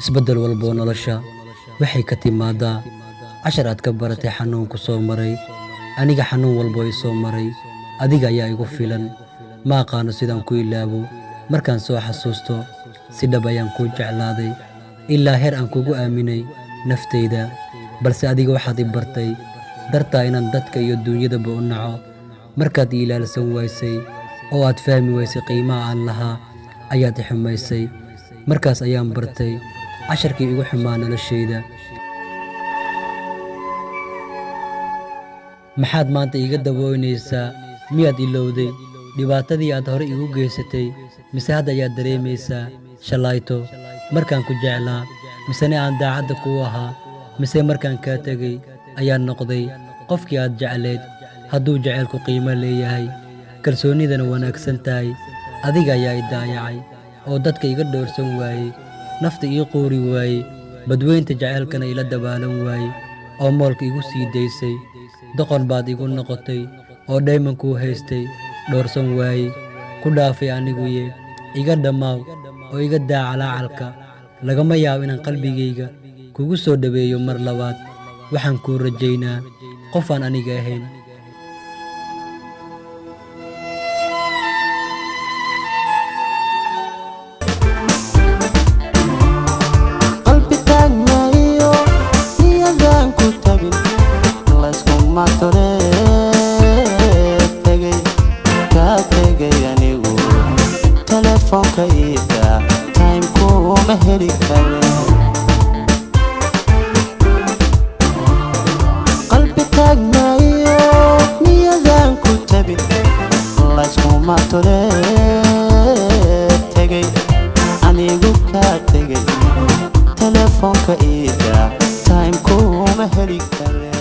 isbedel walbo nolosha waxay ka timaadaa cashar aad ka baratay xanuun ku soo maray. aniga xanuun walbo ay soo maray adiga ayaa igu filan. ma aqaano sidaan ku ilaabo markaan soo xasuusto si dhab ayaan ku jeclaaday ilaa heer aan kugu aaminay naftayda. balse adiga waxaad i bartay dartaa inaan dadka iyo duunyadaba u naco. markaad i ilaalsan waysay oo aad fahmi waysay qiimaha aan lahaa ayaad i xumaysay. markaas ayaan bartay casharkii igu xumaa noloshayda. maxaad maanta iga daboonaysaa? miyaad ilowday dhibaatadii aad hore igu geysatay? mise hadda ayaad dareemaysaa shalayto markaan ku jeclaa? misene aan daacadda kuu ahaa? mise markaan kaa tegay ayaan noqday qofkii aad jeclayd? hadduu jaceylku qiimo leeyahay kalsoonidana wanaagsan tahay, adiga ayaa i daayacay oo dadka iga dhowrsan waayey, nafta ii quuri waayey, badweynta jaceylkana ila dabaalan waayey oo moolka igu sii daysay. doqon baad igu noqotay oo dhaymankuu haystay dhowrsan waayey. ku dhaafay aniguye iga dhammaaw oo iga daa calaacalka. lagama yaabo inaan qalbigayga kugu soo dhaweeyo mar labaad. waxaan kuu rajaynaa qof aan aniga ahayn. telefonka ida time kuma heli karo qalbi taagnayo niyadan ku tabin layskuma tole tegay anigu ka tegay telefonka ida time kuma heli karo